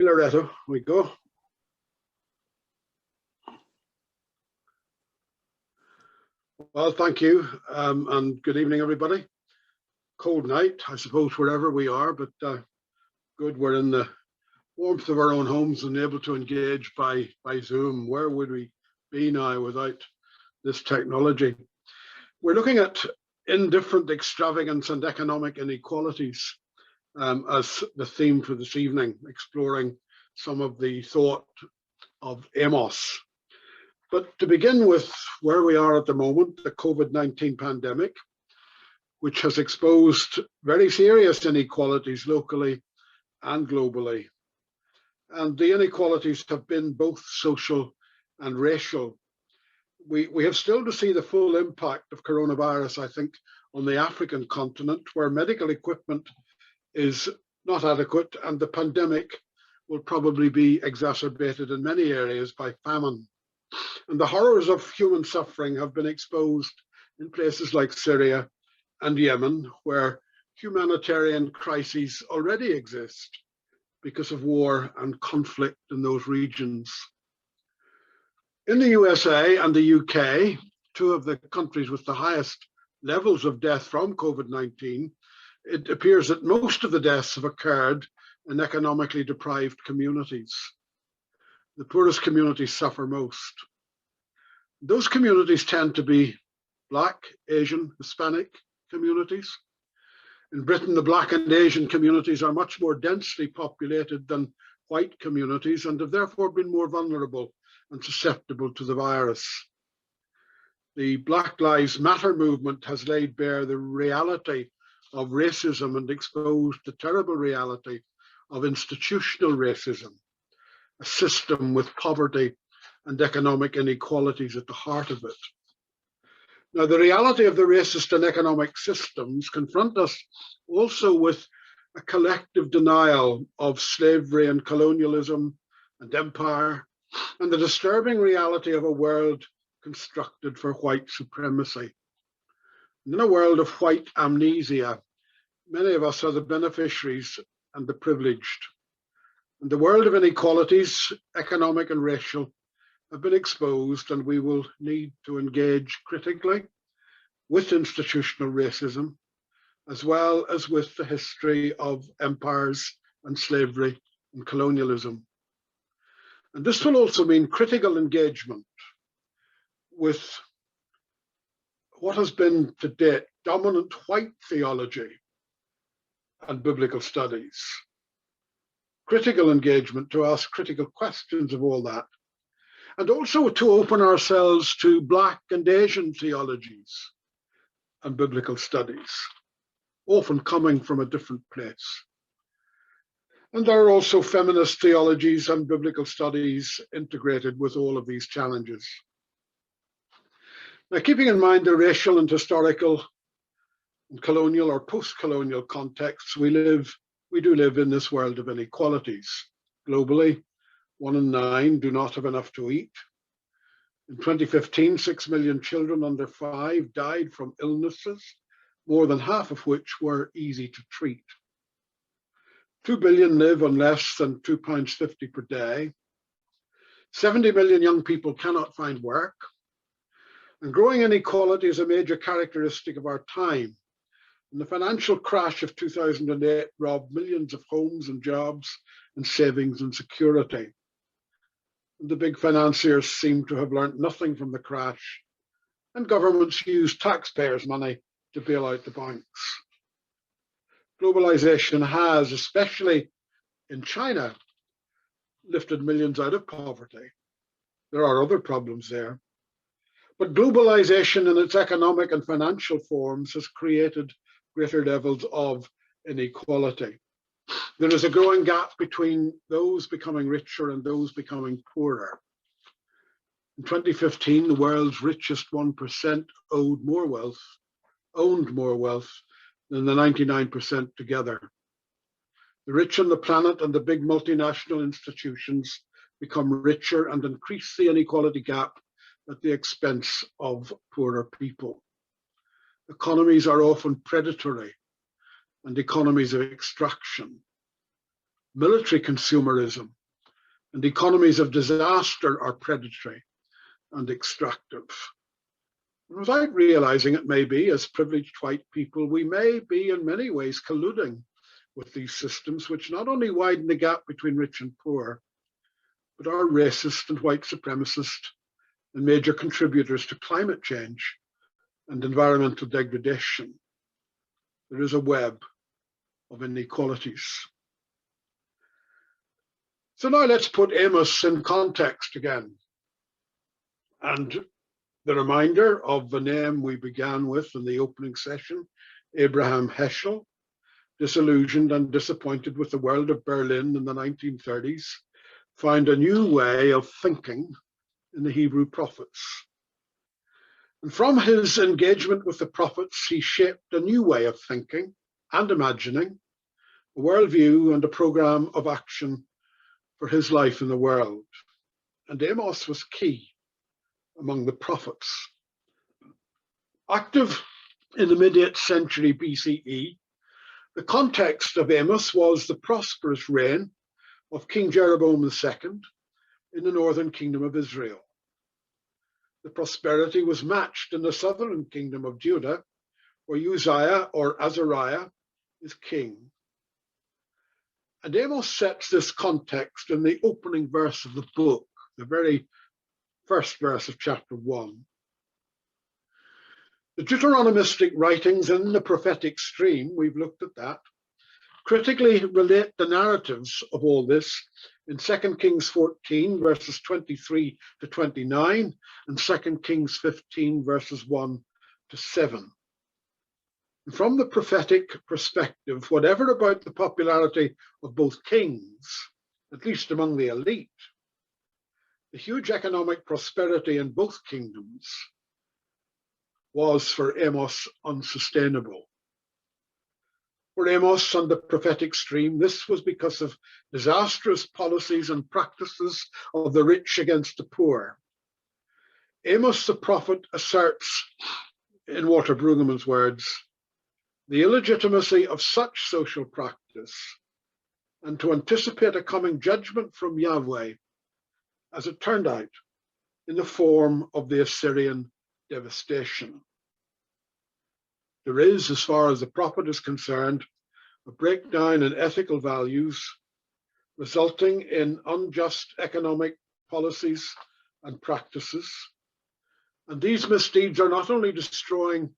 Loretto, we go. Well, thank you, and good evening, everybody. Cold night, I suppose, wherever we are, but good. We're in the warmth of our own homes and able to engage by Zoom. Where would we be now without this technology? We're looking at indifferent extravagance and economic inequalities as the theme for this evening, exploring some of the thought of Amos. But to begin with where we are at the moment, the COVID-19 pandemic, which has exposed very serious inequalities locally and globally. And the inequalities have been both social and racial. We have still to see the full impact of coronavirus, I think, on the African continent, where medical equipment is not adequate, and the pandemic will probably be exacerbated in many areas by famine. And the horrors of human suffering have been exposed in places like Syria and Yemen, where humanitarian crises already exist because of war and conflict in those regions. In the USA and the UK, two of the countries with the highest levels of death from COVID-19, it appears that most of the deaths have occurred in economically deprived communities. The poorest communities suffer most. Those communities tend to be Black, Asian, Hispanic communities. In Britain, the Black and Asian communities are much more densely populated than white communities and have therefore been more vulnerable and susceptible to the virus. The Black Lives Matter movement has laid bare the reality of racism and exposed the terrible reality of institutional racism, a system with poverty and economic inequalities at the heart of it. Now, the reality of the racist and economic systems confront us also with a collective denial of slavery and colonialism and empire, and the disturbing reality of a world constructed for white supremacy. In a world of white amnesia, many of us are the beneficiaries and the privileged. And the world of inequalities, economic and racial, have been exposed, and we will need to engage critically with institutional racism, as well as with the history of empires and slavery and colonialism. And this will also mean critical engagement with what has been to date dominant white theology and biblical studies. Critical engagement to ask critical questions of all that, and also to open ourselves to Black and Asian theologies and biblical studies, often coming from a different place. And there are also feminist theologies and biblical studies integrated with all of these challenges. Now, keeping in mind the racial and historical and colonial or post-colonial contexts, we do live in this world of inequalities. Globally, 1 in 9 do not have enough to eat. In 2015, 6 million children under 5 died from illnesses, more than half of which were easy to treat. 2 billion live on less than £2.50 per day. 70 million young people cannot find work. And growing inequality is a major characteristic of our time. And the financial crash of 2008 robbed millions of homes and jobs and savings and security. And the big financiers seem to have learned nothing from the crash, and governments use taxpayers' money to bail out the banks. Globalization has, especially in China, lifted millions out of poverty. There are other problems there. But globalization in its economic and financial forms has created greater levels of inequality. There is a growing gap between those becoming richer and those becoming poorer. In 2015, the world's richest 1% owned more wealth than the 99% together. The rich on the planet and the big multinational institutions become richer and increase the inequality gap at the expense of poorer people. Economies are often predatory and economies of extraction. military consumerism, and economies of disaster are predatory and extractive. And without realizing it, maybe as privileged white people, we may be in many ways colluding with these systems, which not only widen the gap between rich and poor, but are racist and white supremacist and major contributors to climate change and environmental degradation. There is a web of inequalities. So now let's put Amos in context again. And the reminder of the name we began with in the opening session, Abraham Heschel, disillusioned and disappointed with the world of Berlin in the 1930s, found a new way of thinking in the Hebrew prophets. And from his engagement with the prophets, he shaped a new way of thinking and imagining, a worldview and a program of action for his life in the world. And Amos was key among the prophets. Active in the mid-8th century BCE, the context of Amos was the prosperous reign of King Jeroboam II in the northern kingdom of Israel. The prosperity was matched in the southern kingdom of Judah, where Uzziah or Azariah is king. And Amos sets this context in the opening verse of the book, the very first verse of chapter 1. The Deuteronomistic writings in the prophetic stream, we've looked at that, critically relate the narratives of all this in 2 Kings 14, verses 23 to 29, and 2 Kings 15, verses 1 to 7. And from the prophetic perspective, whatever about the popularity of both kings, at least among the elite, the huge economic prosperity in both kingdoms was for Amos unsustainable. For Amos and the prophetic stream, this was because of disastrous policies and practices of the rich against the poor. Amos the prophet asserts, in Walter Brueggemann's words, the illegitimacy of such social practice and to anticipate a coming judgment from Yahweh, as it turned out, in the form of the Assyrian devastation. There is, as far as the prophet is concerned, a breakdown in ethical values, resulting in unjust economic policies and practices. And these misdeeds are not only destroying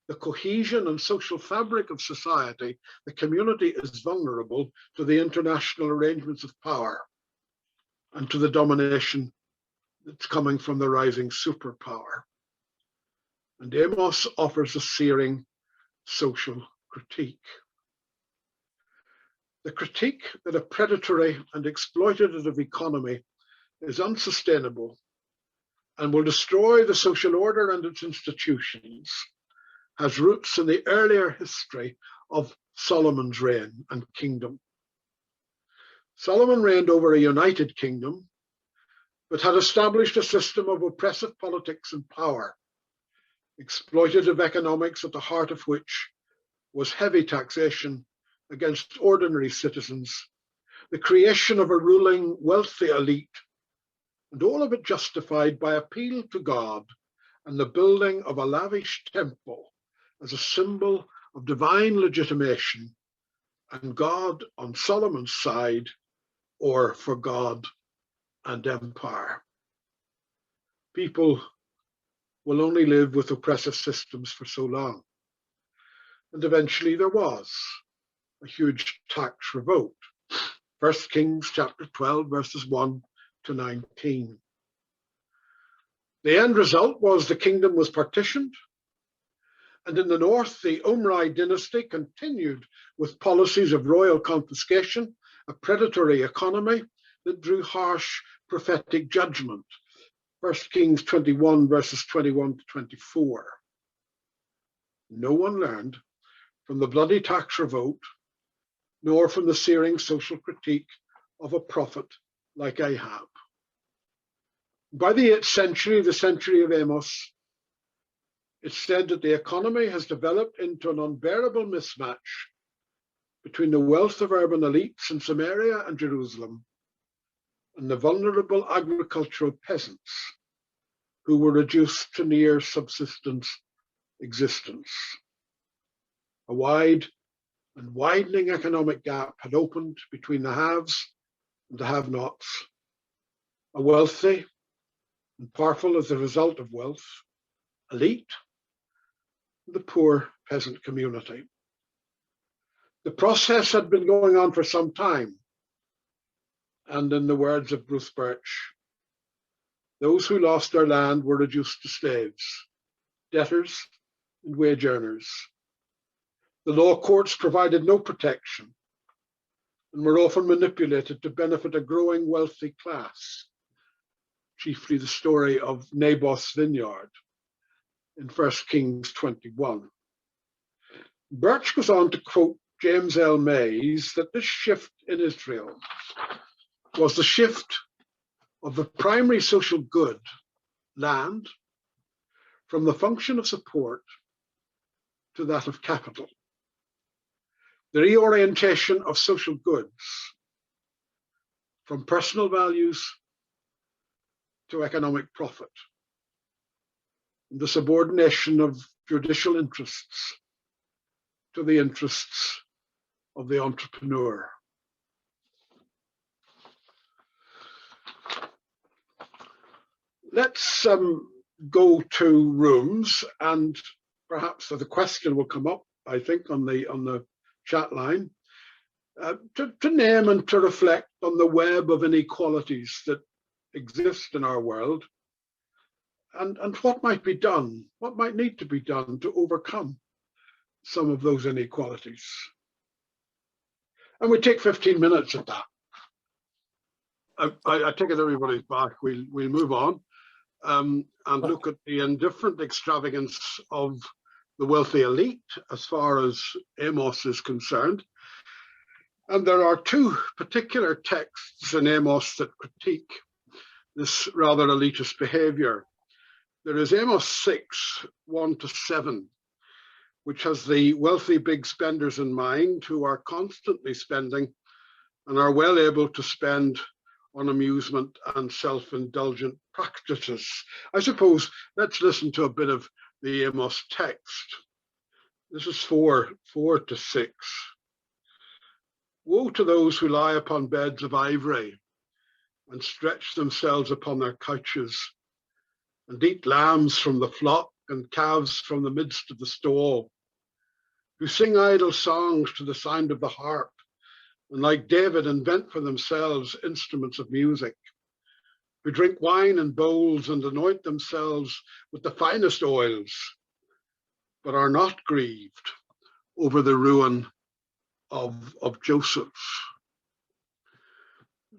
the cohesion and social fabric of society, the community is vulnerable to the international arrangements of power and to the domination that's coming from the rising superpower. And Amos offers a searing social critique. The critique that a predatory and exploitative economy is unsustainable and will destroy the social order and its institutions has roots in the earlier history of Solomon's reign and kingdom. Solomon reigned over a united kingdom, but had established a system of oppressive politics and power, exploitative economics at the heart of which was heavy taxation against ordinary citizens, the creation of a ruling wealthy elite, and all of it justified by appeal to God and the building of a lavish temple as a symbol of divine legitimation and God on Solomon's side, or for God and empire. People will only live with oppressive systems for so long. And eventually there was a huge tax revolt. 1 Kings chapter 12, verses 1 to 19. The end result was the kingdom was partitioned, and in the north, the Omri dynasty continued with policies of royal confiscation, a predatory economy that drew harsh prophetic judgment. 1 Kings 21, verses 21 to 24. No one learned from the bloody tax revolt, nor from the searing social critique of a prophet like Ahab. By the 8th century, the century of Amos, it's said that the economy has developed into an unbearable mismatch between the wealth of urban elites in Samaria and Jerusalem and the vulnerable agricultural peasants who were reduced to near subsistence existence. A wide and widening economic gap had opened between the haves and the have-nots. A wealthy and powerful as a result of wealth elite, the poor peasant community. The process had been going on for some time, and in the words of Bruce Birch, those who lost their land were reduced to slaves, debtors, and wage earners. The law courts provided no protection and were often manipulated to benefit a growing wealthy class, chiefly the story of Naboth's vineyard in 1 Kings 21. Birch goes on to quote James L. Mays that this shift in Israel was the shift of the primary social good, land, from the function of support to that of capital. The reorientation of social goods from personal values to economic profit, and the subordination of judicial interests to the interests of the entrepreneur. Let's go to rooms, and perhaps the question will come up, I think, on the chat line, to name and to reflect on the web of inequalities that exist in our world, and what might be done, what might need to be done to overcome some of those inequalities. And we take 15 minutes at that. I take it everybody's back. We'll move on and look at the indifferent extravagance of the wealthy elite as far as Amos is concerned. And there are two particular texts in Amos that critique this rather elitist behavior. There is Amos 6, 1-7, which has the wealthy big spenders in mind who are constantly spending and are well able to spend on amusement and self-indulgent practices. I suppose let's listen to a bit of the Amos text. This is 4-6. Woe to those who lie upon beds of ivory and stretch themselves upon their couches and eat lambs from the flock and calves from the midst of the stall, who sing idle songs to the sound of the harp, and like David invent for themselves instruments of music, who drink wine in bowls and anoint themselves with the finest oils, but are not grieved over the ruin of Joseph.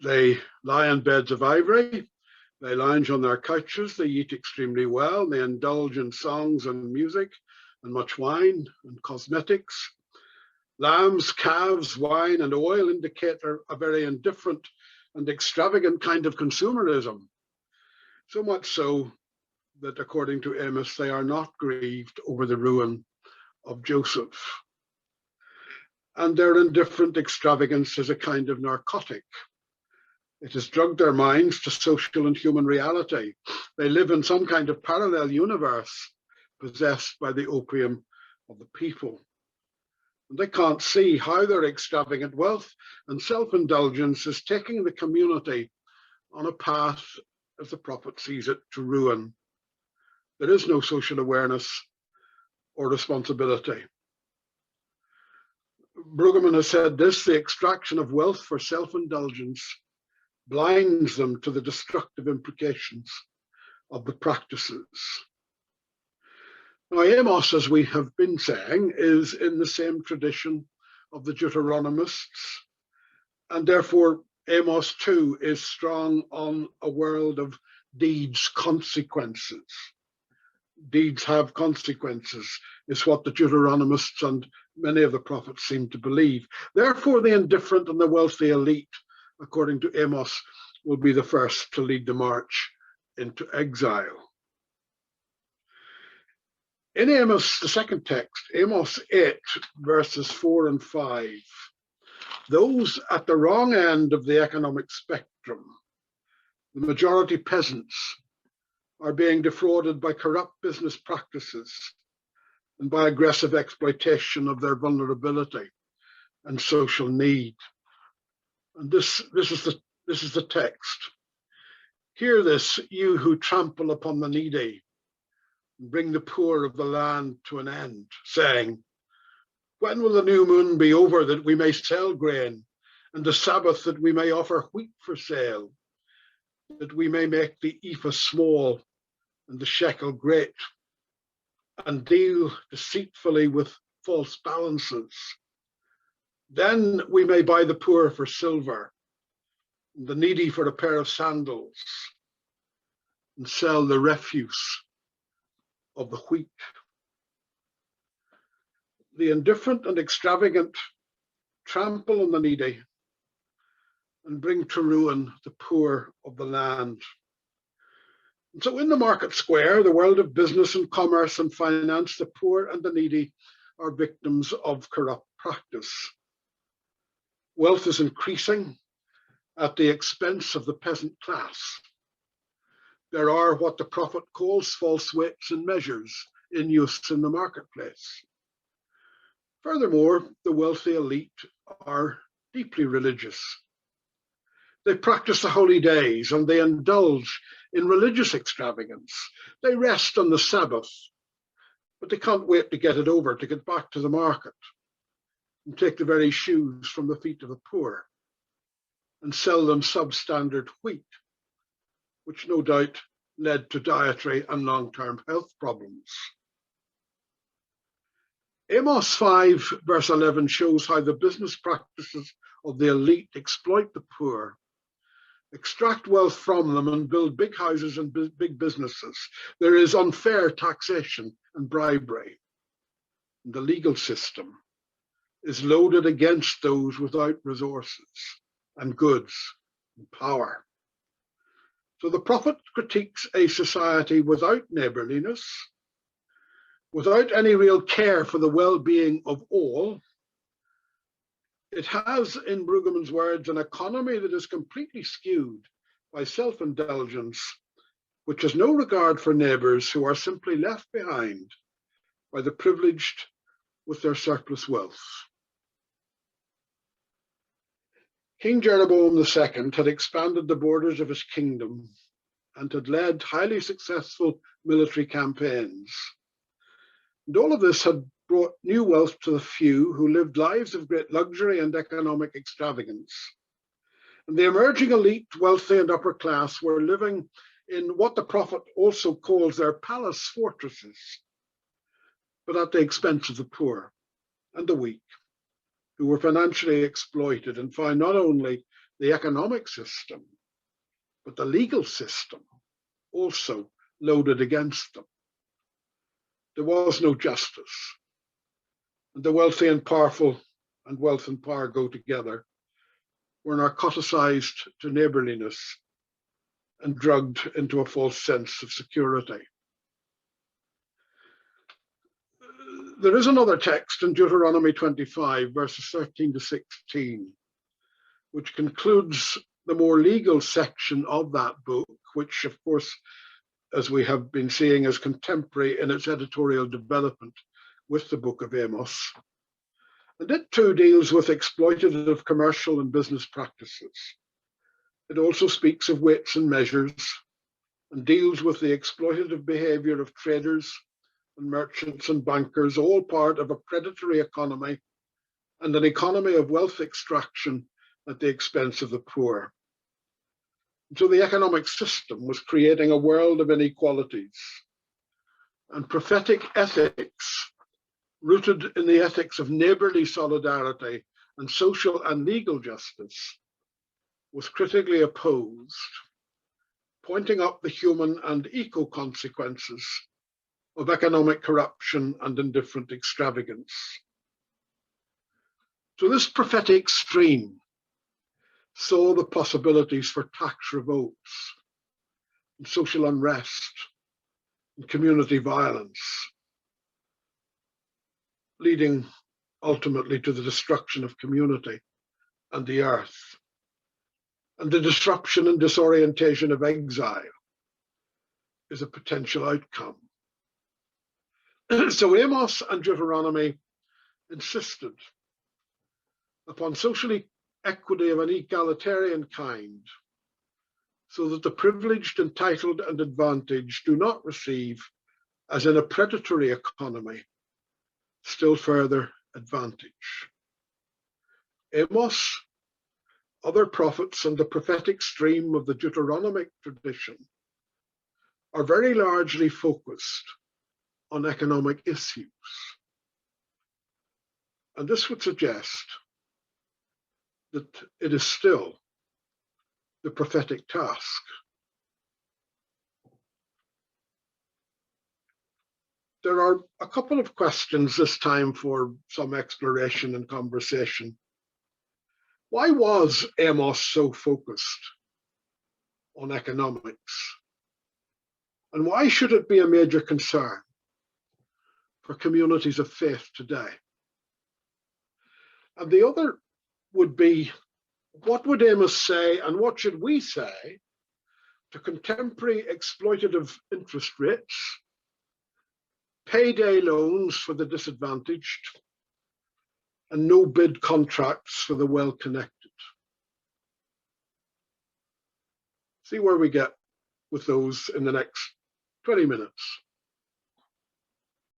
They lie in beds of ivory, they lounge on their couches, they eat extremely well, they indulge in songs and music and much wine and cosmetics. Lambs, calves, wine, and oil indicate a very indifferent and extravagant kind of consumerism. So much so that, according to Amos, they are not grieved over the ruin of Joseph. And their indifferent extravagance is a kind of narcotic. It has drugged their minds to social and human reality. They live in some kind of parallel universe possessed by the opium of the people. And they can't see how their extravagant wealth and self-indulgence is taking the community on a path, as the prophet sees it, to ruin. There is no social awareness or responsibility. Brueggemann has said this: the extraction of wealth for self-indulgence blinds them to the destructive implications of the practices. Now, Amos, as we have been saying, is in the same tradition of the Deuteronomists, and therefore Amos too is strong on a world of deeds' consequences. Deeds have consequences, is what the Deuteronomists and many of the prophets seem to believe. Therefore, the indifferent and the wealthy elite, according to Amos, will be the first to lead the march into exile. In Amos, the second text, Amos 8, verses 4 and 5, Those at the wrong end of the economic spectrum, the majority peasants, are being defrauded by corrupt business practices and by aggressive exploitation of their vulnerability and social need. And this is the text. Hear this, you who trample upon the needy, and bring the poor of the land to an end, saying, when will the new moon be over that we may sell grain, and the Sabbath that we may offer wheat for sale, that we may make the ephah small and the shekel great, and deal deceitfully with false balances? Then we may buy the poor for silver, and the needy for a pair of sandals, and sell the refuse of the wheat. The indifferent and extravagant trample on the needy and bring to ruin the poor of the land. And so in the market square, the world of business and commerce and finance, the poor and the needy are victims of corrupt practice. Wealth is increasing at the expense of the peasant class. There are what the prophet calls false weights and measures in use in the marketplace. Furthermore, the wealthy elite are deeply religious. They practice the holy days and they indulge in religious extravagance. They rest on the Sabbath, but they can't wait to get it over, to get back to the market and take the very shoes from the feet of the poor and sell them substandard wheat, which no doubt led to dietary and long-term health problems. Amos 5 verse 11 shows how the business practices of the elite exploit the poor, extract wealth from them and build big houses and big businesses. There is unfair taxation and bribery. The legal system is loaded against those without resources and goods and power. So the prophet critiques a society without neighborliness, without any real care for the well-being of all. It has, in Brueggemann's words, an economy that is completely skewed by self-indulgence, which has no regard for neighbors who are simply left behind by the privileged with their surplus wealth. King Jeroboam II had expanded the borders of his kingdom and had led highly successful military campaigns. And all of this had brought new wealth to the few who lived lives of great luxury and economic extravagance. And the emerging elite, wealthy and upper class, were living in what the prophet also calls their palace fortresses, but at the expense of the poor and the weak, who were financially exploited and found not only the economic system, but the legal system also loaded against them. There was no justice. And the wealthy and powerful, and wealth and power go together, were narcoticized to neighborliness and drugged into a false sense of security. There is another text in Deuteronomy 25, verses 13 to 16, which concludes the more legal section of that book, which, of course, as we have been seeing, is contemporary in its editorial development with the book of Amos. And it too deals with exploitative commercial and business practices. It also speaks of weights and measures and deals with the exploitative behavior of traders and merchants and bankers, all part of a predatory economy and an economy of wealth extraction at the expense of the poor. So the economic system was creating a world of inequalities, and prophetic ethics, rooted in the ethics of neighborly solidarity and social and legal justice, was critically opposed, pointing up the human and eco consequences of economic corruption and indifferent extravagance. So this prophetic stream saw the possibilities for tax revolts and social unrest and community violence, leading ultimately to the destruction of community and the earth, and the disruption and disorientation of exile is a potential outcome. So Amos and Deuteronomy insisted upon social equity of an egalitarian kind, so that the privileged, entitled, and advantaged do not receive, as in a predatory economy, still further advantage. Amos, other prophets, and the prophetic stream of the Deuteronomic tradition are very largely focused on economic issues. And this would suggest that it is still the prophetic task. There are a couple of questions this time for some exploration and conversation. Why was Amos so focused on economics? And why should it be a major concern for communities of faith today? And the other would be, what would Amos say, and what should we say to contemporary exploitative interest rates, payday loans for the disadvantaged, and no-bid contracts for the well-connected? See where we get with those in the next 20 minutes.